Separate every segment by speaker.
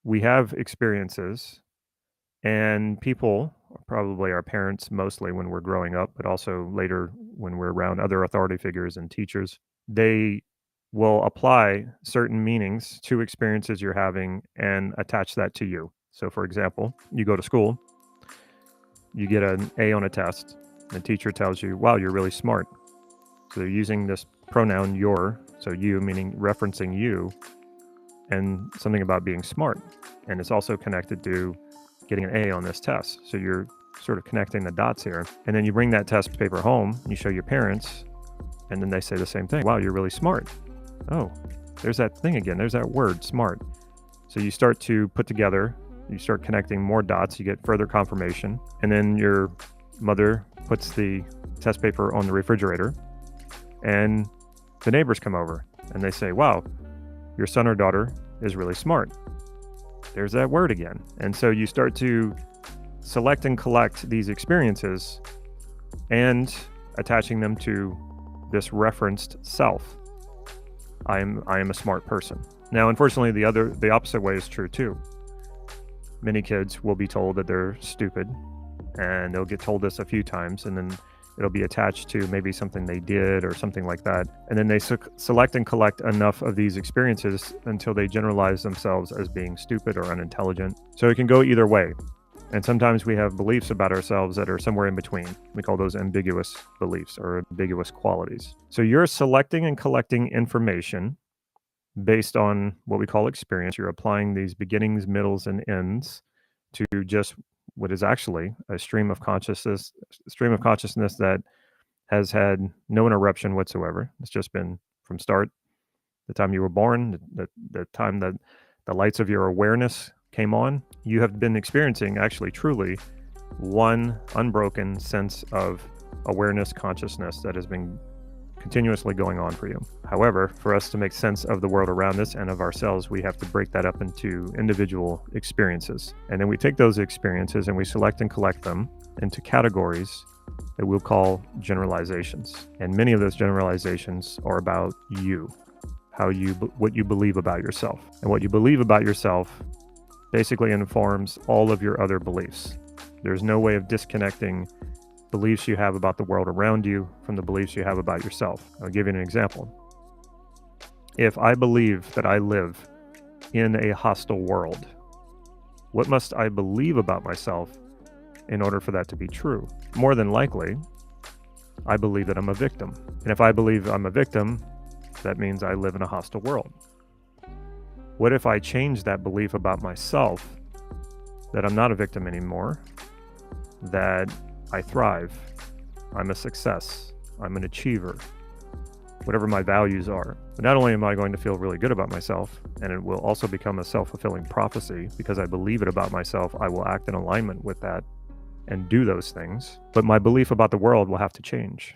Speaker 1: we have experiences, and people, probably our parents mostly when we're growing up, but also later when we're around other authority figures and teachers, they will apply certain meanings to experiences you're having and attach that to you. So, for example, you go to school, you get an A on a test, the teacher tells you, wow, you're really smart. So they're using this pronoun your, so you meaning referencing you, and something about being smart. And it's also connected to getting an A on this test. So you're sort of connecting the dots here. And then you bring that test paper home, and you show your parents, and then they say the same thing. Wow, you're really smart. Oh, there's that thing again. There's that word, smart. So you start to put together, you start connecting more dots, you get further confirmation. And then your mother puts the test paper on the refrigerator, and the neighbors come over and they say, wow, your son or daughter is really smart. There's that word again. And so you start to select and collect these experiences and attaching them to this referenced self. I am a smart person. Now, unfortunately, the opposite way is true too. Many kids will be told that they're stupid, and they'll get told this a few times, and then it'll be attached to maybe something they did or something like that. And then they select and collect enough of these experiences until they generalize themselves as being stupid or unintelligent. So it can go either way. And sometimes we have beliefs about ourselves that are somewhere in between. We call those ambiguous beliefs or ambiguous qualities. So you're selecting and collecting information based on what we call experience. You're applying these beginnings, middles, and ends to just what is actually a stream of consciousness that has had no interruption whatsoever. It's just been from start, the time you were born, the time that the lights of your awareness came on. You have been experiencing actually truly one unbroken sense of awareness, consciousness that has been continuously going on for you. However, for us to make sense of the world around us and of ourselves, we have to break that up into individual experiences. And then we take those experiences and we select and collect them into categories that we'll call generalizations. And many of those generalizations are about you, what you believe about yourself. And what you believe about yourself basically informs all of your other beliefs. There's no way of disconnecting beliefs you have about the world around you from the beliefs you have about yourself. I'll give you an example. If I believe that I live in a hostile world, what must I believe about myself in order for that to be true? More than likely, I believe that I'm a victim. And if I believe I'm a victim, that means I live in a hostile world. What if I change that belief about myself, that I'm not a victim anymore, that I thrive, I'm a success, I'm an achiever, whatever my values are. But not only am I going to feel really good about myself, and it will also become a self-fulfilling prophecy because I believe it about myself, I will act in alignment with that and do those things, but my belief about the world will have to change.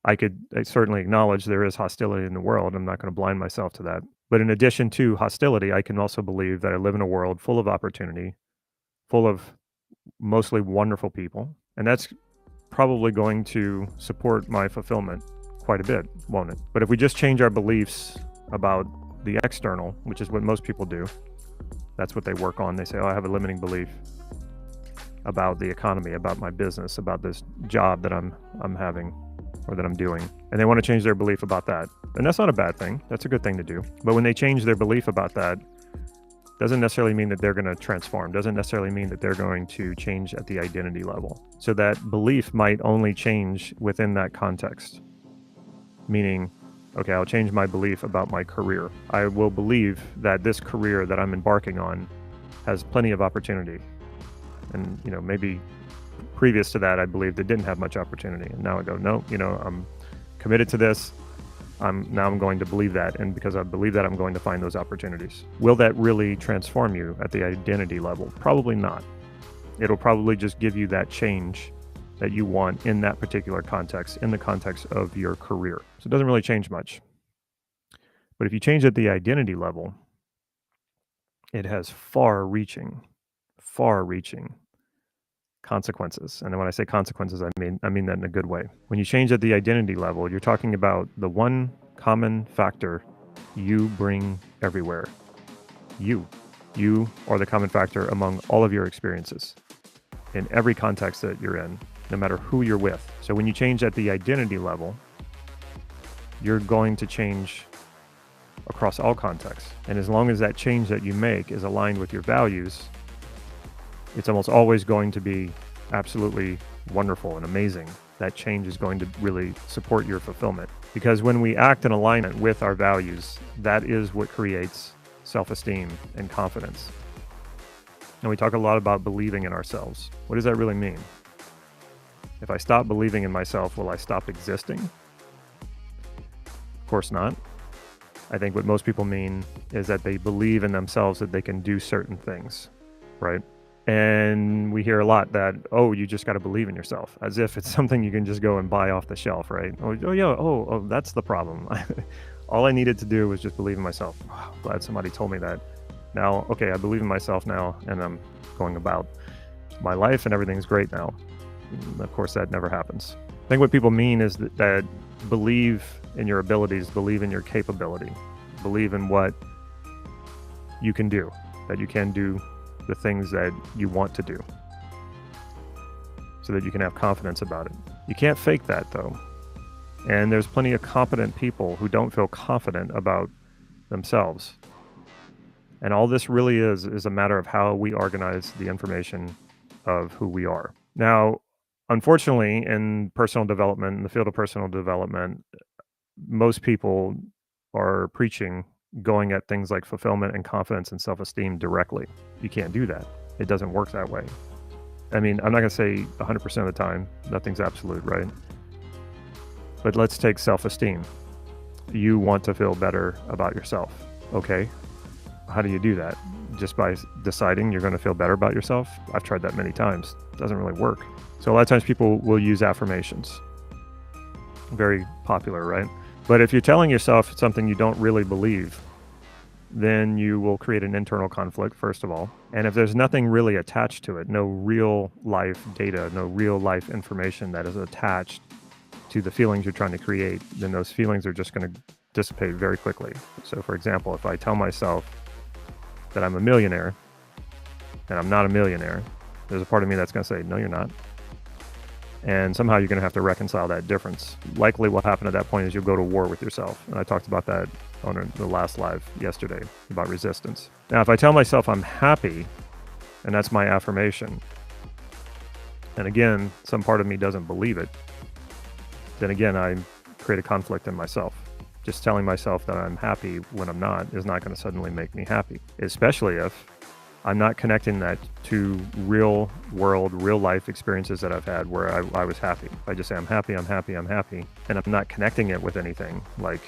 Speaker 1: I certainly acknowledge there is hostility in the world. I'm not going to blind myself to that. But in addition to hostility, I can also believe that I live in a world full of opportunity, full of mostly wonderful people. And that's probably going to support my fulfillment quite a bit, won't it? But if we just change our beliefs about the external, which is what most people do, that's what they work on. They say, oh, I have a limiting belief about the economy, about my business, about this job that I'm having or that I'm doing. And they want to change their belief about that. And that's not a bad thing. That's a good thing to do. But when they change their belief about that, doesn't necessarily mean that they're going to transform, doesn't necessarily mean that they're going to change at the identity level. So that belief might only change within that context. Meaning, okay, I'll change my belief about my career. I will believe that this career that I'm embarking on has plenty of opportunity. And, maybe previous to that, I believed it didn't have much opportunity. And now I go, no, I'm committed to this. I'm going to believe that. And because I believe that, I'm going to find those opportunities. Will that really transform you at the identity level? Probably not. It'll probably just give you that change that you want in that particular context, in the context of your career. So it doesn't really change much. But if you change at the identity level, it has far-reaching consequences. And when I say consequences, I mean that in a good way. When you change at the identity level, you're talking about the one common factor you bring everywhere. You. You are the common factor among all of your experiences in every context that you're in, no matter who you're with. So when you change at the identity level, you're going to change across all contexts. And as long as that change that you make is aligned with your values, it's almost always going to be absolutely wonderful and amazing. That change is going to really support your fulfillment. Because when we act in alignment with our values, that is what creates self-esteem and confidence. And we talk a lot about believing in ourselves. What does that really mean? If I stop believing in myself, will I stop existing? Of course not. I think what most people mean is that they believe in themselves that they can do certain things, right? And we hear a lot that, oh, you just got to believe in yourself, as if it's something you can just go and buy off the shelf, right? Oh yeah, oh, that's the problem. All I needed to do was just believe in myself. Wow, glad somebody told me that. Now, okay, I believe in myself now, and I'm going about my life, and everything's great now. Of course, that never happens. I think what people mean is that believe in your abilities, believe in your capability, believe in what you can do, that you can do the things that you want to do, so that you can have confidence about it. You can't fake that though. And there's plenty of competent people who don't feel confident about themselves. And all this really is a matter of how we organize the information of who we are. Now, unfortunately, in personal development, in the field of personal development, most people are preaching going at things like fulfillment and confidence and self-esteem directly. You can't do that. It doesn't work that way. I mean, I'm not going to say 100% of the time, nothing's absolute, right? But let's take self-esteem. You want to feel better about yourself. Okay. How do you do that? Just by deciding you're going to feel better about yourself? I've tried that many times. It doesn't really work. So a lot of times people will use affirmations. Very popular, right? But if you're telling yourself something you don't really believe, then you will create an internal conflict, first of all. And if there's nothing really attached to it, no real life data, no real life information that is attached to the feelings you're trying to create, then those feelings are just going to dissipate very quickly. So for example, if I tell myself that I'm a millionaire and I'm not a millionaire, there's a part of me that's going to say, no, you're not. And somehow you're going to have to reconcile that difference. Likely what happened at that point is you'll go to war with yourself. And I talked about that on the last live yesterday about resistance. Now, if I tell myself I'm happy, and that's my affirmation, and again, some part of me doesn't believe it, then again, I create a conflict in myself. Just telling myself that I'm happy when I'm not is not going to suddenly make me happy, especially if I'm not connecting that to real world, real life experiences that I've had where I was happy. If I just say I'm happy, I'm happy, I'm happy, and I'm not connecting it with anything, like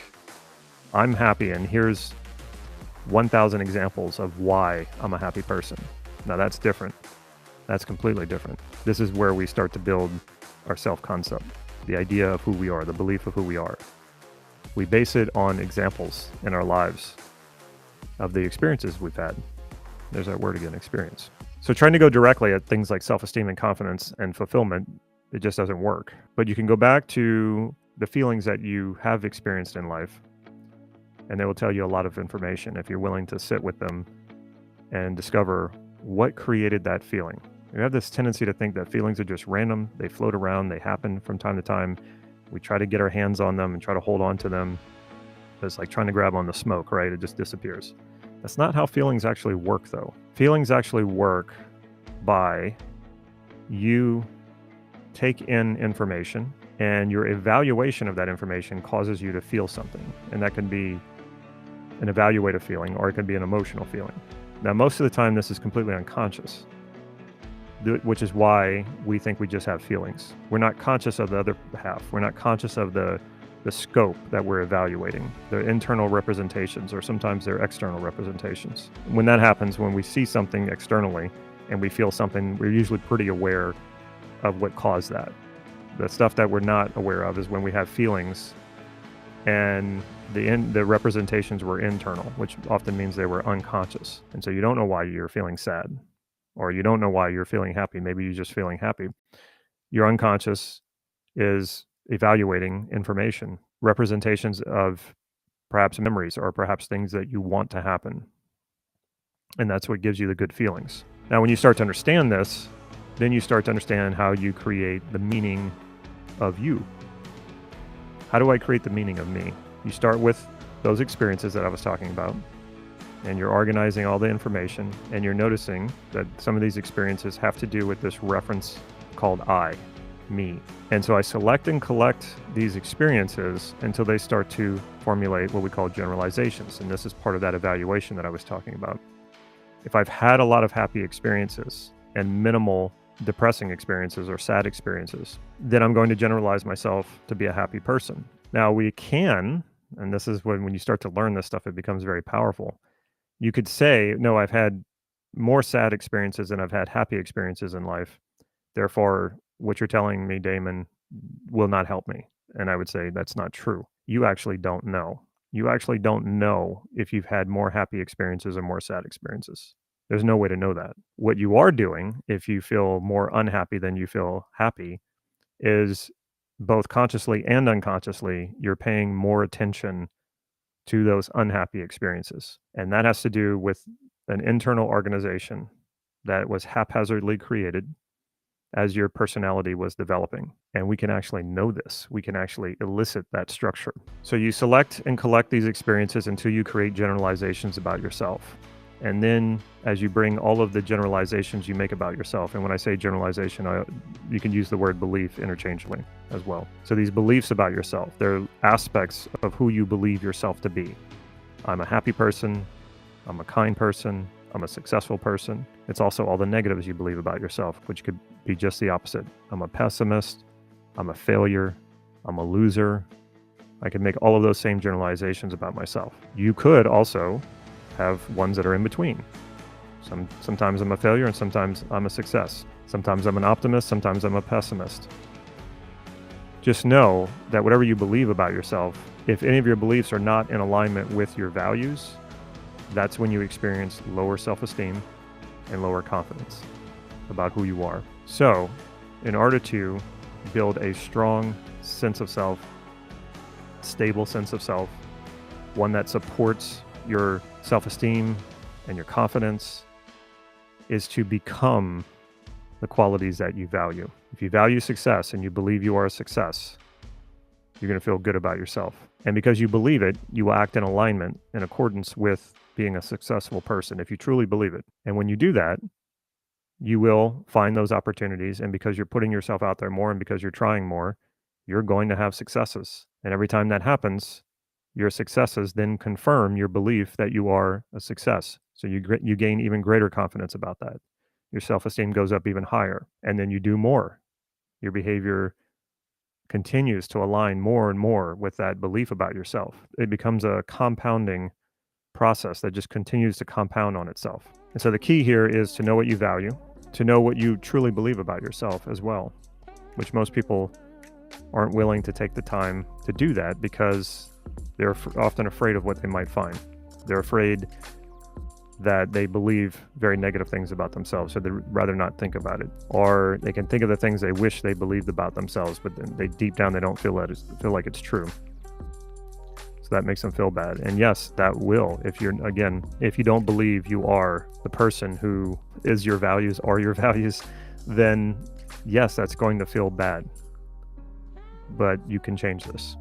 Speaker 1: I'm happy and here's 1,000 examples of why I'm a happy person. Now that's different. That's completely different. This is where we start to build our self-concept, the idea of who we are, the belief of who we are. We base it on examples in our lives of the experiences we've had. There's that word again, experience. So trying to go directly at things like self-esteem and confidence and fulfillment, it just doesn't work. But you can go back to the feelings that you have experienced in life, and they will tell you a lot of information if you're willing to sit with them and discover what created that feeling. We have this tendency to think that feelings are just random. They float around, they happen from time to time. We try to get our hands on them and try to hold on to them. It's like trying to grab on the smoke, right? It just disappears. That's not how feelings actually work, though. Feelings actually work by you take in information, and your evaluation of that information causes you to feel something. And that can be an evaluative feeling, or it can be an emotional feeling. Now, most of the time, this is completely unconscious, which is why we think we just have feelings. We're not conscious of the other half. We're not conscious of the scope that we're evaluating, the internal representations, or sometimes they're external representations. When that happens, when we see something externally and we feel something, we're usually pretty aware of what caused that. The stuff that we're not aware of is when we have feelings and the representations were internal, which often means they were unconscious. And so you don't know why you're feeling sad, or you don't know why you're feeling happy. Maybe you're just feeling happy. Your unconscious is evaluating information, representations of perhaps memories or perhaps things that you want to happen. And that's what gives you the good feelings. Now, when you start to understand this, then you start to understand how you create the meaning of you. How do I create the meaning of me? You start with those experiences that I was talking about, and you're organizing all the information, and you're noticing that some of these experiences have to do with this reference called I, me. And so I select and collect these experiences until they start to formulate what we call generalizations. And this is part of that evaluation that I was talking about. If I've had a lot of happy experiences and minimal depressing experiences or sad experiences, then I'm going to generalize myself to be a happy person. Now we can, and this is when you start to learn this stuff, it becomes very powerful. You could say, no, I've had more sad experiences than I've had happy experiences in life. Therefore, what you're telling me, Damon, will not help me. And I would say that's not true. You actually don't know. You actually don't know if you've had more happy experiences or more sad experiences. There's no way to know that. What you are doing, if you feel more unhappy than you feel happy, is both consciously and unconsciously, you're paying more attention to those unhappy experiences. And that has to do with an internal organization that was haphazardly created as your personality was developing. And we can actually know this. We can actually elicit that structure. So you select and collect these experiences until you create generalizations about yourself. And then as you bring all of the generalizations you make about yourself, and when I say generalization, you can use the word belief interchangeably as well. So these beliefs about yourself, they're aspects of who you believe yourself to be. I'm a happy person. I'm a kind person. I'm a successful person. It's also all the negatives you believe about yourself, which could be just the opposite. I'm a pessimist. I'm a failure. I'm a loser. I can make all of those same generalizations about myself. You could also have ones that are in between. Sometimes I'm a failure and sometimes I'm a success. Sometimes I'm an optimist, sometimes I'm a pessimist. Just know that whatever you believe about yourself, if any of your beliefs are not in alignment with your values, that's when you experience lower self-esteem and lower confidence about who you are. So, in order to build a strong sense of self, stable sense of self, one that supports your self-esteem and your confidence, is to become the qualities that you value. If you value success and you believe you are a success, you're going to feel good about yourself. And because you believe it, you will act in alignment in accordance with being a successful person if you truly believe it. And when you do that, you will find those opportunities. And because you're putting yourself out there more and because you're trying more, you're going to have successes. And every time that happens, your successes then confirm your belief that you are a success. So you gain even greater confidence about that. Your self-esteem goes up even higher, and then you do more. Your behavior continues to align more and more with that belief about yourself. It becomes a compounding process that just continues to compound on itself. And so the key here is to know what you value, to know what you truly believe about yourself as well, which most people aren't willing to take the time to do that because they're often afraid of what they might find. They're afraid that they believe very negative things about themselves, so they'd rather not think about it. Or they can think of the things they wish they believed about themselves, but then deep down they don't feel like it's true. So that makes them feel bad. And yes, that will. If you don't believe you are the person who is your values or your values, then yes, that's going to feel bad. But you can change this.